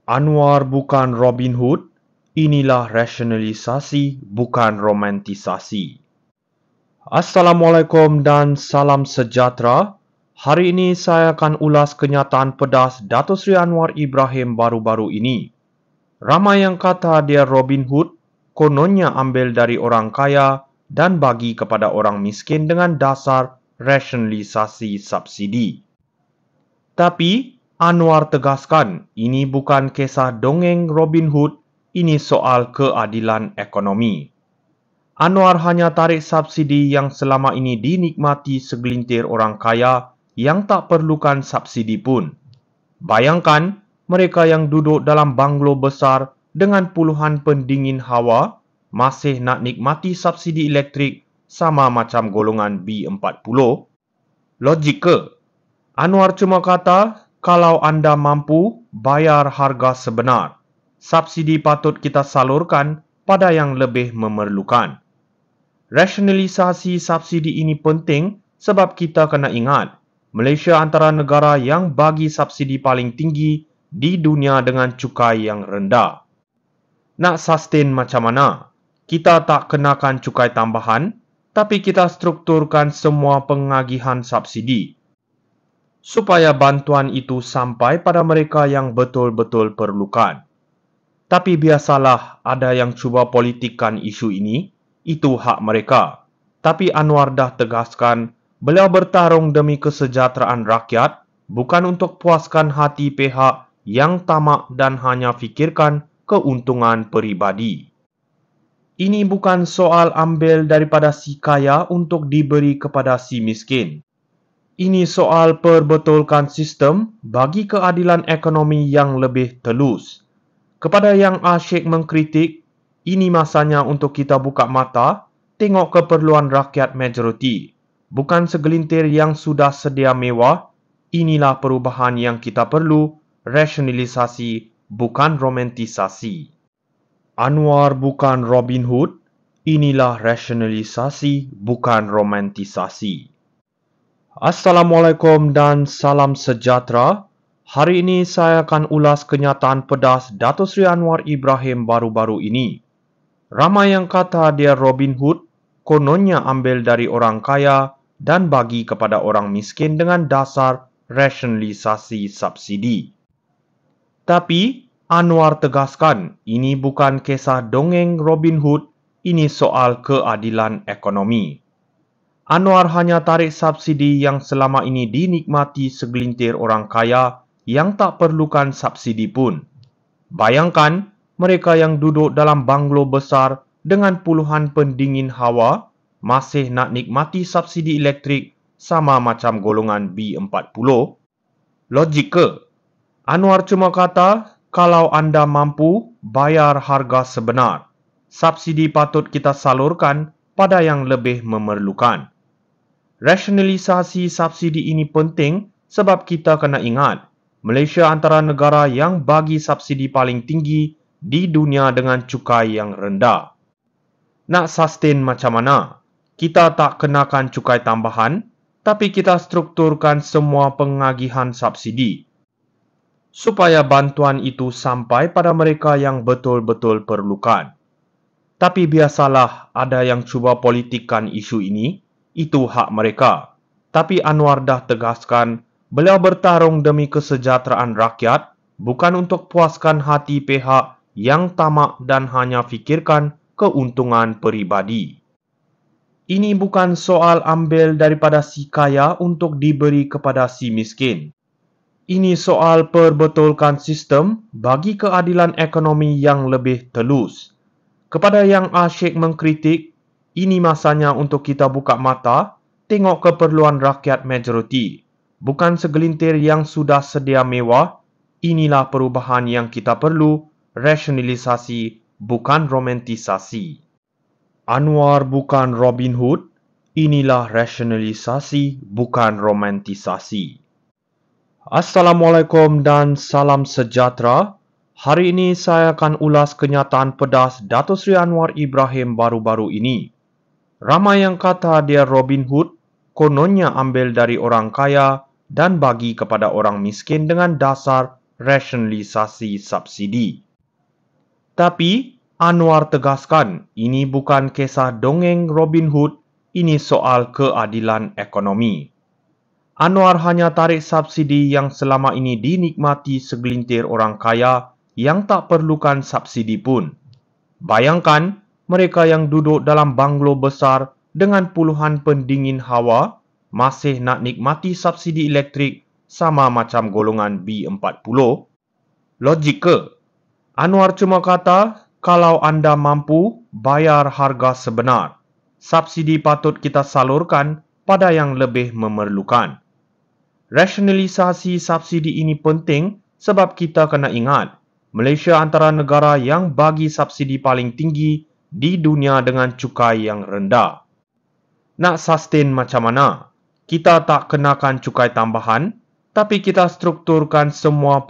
Anwar bukan Robin Hood, inilah rasionalisasi, bukan romantisasi. Assalamualaikum dan salam sejahtera. Hari ini saya akan ulas kenyataan pedas Datuk Seri Anwar Ibrahim baru-baru ini. Ramai yang kata dia Robin Hood, kononnya ambil dari orang kaya dan bagi kepada orang miskin dengan dasar rasionalisasi subsidi. Tapi Anwar tegaskan, ini bukan kisah dongeng Robin Hood, ini soal keadilan ekonomi. Anwar hanya tarik subsidi yang selama ini dinikmati segelintir orang kaya yang tak perlukan subsidi pun. Bayangkan, mereka yang duduk dalam banglo besar dengan puluhan pendingin hawa masih nak nikmati subsidi elektrik sama macam golongan B40. Logik ke? Anwar cuma kata, kalau anda mampu bayar harga sebenar, subsidi patut kita salurkan pada yang lebih memerlukan. Rasionalisasi subsidi ini penting sebab kita kena ingat, Malaysia antara negara yang bagi subsidi paling tinggi di dunia dengan cukai yang rendah. Nak sustain macam mana? Kita tak kenakan cukai tambahan, tapi kita strukturkan semua pengagihan subsidi supaya bantuan itu sampai pada mereka yang betul-betul perlukan. Tapi biasalah ada yang cuba politikkan isu ini, itu hak mereka. Tapi Anwar dah tegaskan, beliau bertarung demi kesejahteraan rakyat, bukan untuk puaskan hati pihak yang tamak dan hanya fikirkan keuntungan peribadi. Ini bukan soal ambil daripada si kaya untuk diberi kepada si miskin. Ini soal perbetulkan sistem bagi keadilan ekonomi yang lebih telus. Kepada yang asyik mengkritik, ini masanya untuk kita buka mata, tengok keperluan rakyat majoriti. Bukan segelintir yang sudah sedia mewah, inilah perubahan yang kita perlu, rasionalisasi, bukan romantisasi. Anwar bukan Robin Hood, inilah rasionalisasi, bukan romantisasi. Assalamualaikum dan salam sejahtera. Hari ini saya akan ulas kenyataan pedas Datuk Seri Anwar Ibrahim baru-baru ini. Ramai yang kata dia Robin Hood, kononnya ambil dari orang kaya dan bagi kepada orang miskin dengan dasar rasionalisasi subsidi. Tapi Anwar tegaskan, ini bukan kisah dongeng Robin Hood, ini soal keadilan ekonomi. Anwar hanya tarik subsidi yang selama ini dinikmati segelintir orang kaya yang tak perlukan subsidi pun. Bayangkan, mereka yang duduk dalam banglo besar dengan puluhan pendingin hawa masih nak nikmati subsidi elektrik sama macam golongan B40. Logik ke? Anwar cuma kata, kalau anda mampu bayar harga sebenar, subsidi patut kita salurkan pada yang lebih memerlukan. Rasionalisasi subsidi ini penting sebab kita kena ingat, Malaysia antara negara yang bagi subsidi paling tinggi di dunia dengan cukai yang rendah. Nak sustain macam mana? Kita tak kenakan cukai tambahan, tapi kita strukturkan semua pengagihan subsidi supaya bantuan itu sampai pada mereka yang betul-betul perlukan. Tapi biasalah ada yang cuba politikkan isu ini, itu hak mereka. Tapi Anwar dah tegaskan, beliau bertarung demi kesejahteraan rakyat, bukan untuk puaskan hati pihak yang tamak dan hanya fikirkan keuntungan peribadi. Ini bukan soal ambil daripada si kaya untuk diberi kepada si miskin. Ini soal perbetulkan sistem bagi keadilan ekonomi yang lebih telus. Kepada yang asyik mengkritik, ini masanya untuk kita buka mata, tengok keperluan rakyat majoriti. Bukan segelintir yang sudah sedia mewah, inilah perubahan yang kita perlu, rasionalisasi, bukan romantisasi. Anwar bukan Robin Hood, inilah rasionalisasi, bukan romantisasi. Assalamualaikum dan salam sejahtera. Hari ini saya akan ulas kenyataan pedas Datuk Seri Anwar Ibrahim baru-baru ini. Ramai yang kata dia Robin Hood, kononnya ambil dari orang kaya dan bagi kepada orang miskin dengan dasar rasionalisasi subsidi. Tapi, Anwar tegaskan ini bukan kisah dongeng Robin Hood, ini soal keadilan ekonomi. Anwar hanya tarik subsidi yang selama ini dinikmati segelintir orang kaya yang tak perlukan subsidi pun. Bayangkan, mereka yang duduk dalam banglo besar dengan puluhan pendingin hawa masih nak nikmati subsidi elektrik sama macam golongan B40. Logik ke? Anwar cuma kata, kalau anda mampu bayar harga sebenar, subsidi patut kita salurkan pada yang lebih memerlukan. Rasionalisasi subsidi ini penting sebab kita kena ingat, Malaysia antara negara yang bagi subsidi paling tinggi di dunia dengan cukai yang rendah. Nak sustain macam mana? Kita tak kenakan cukai tambahan, tapi kita strukturkan semua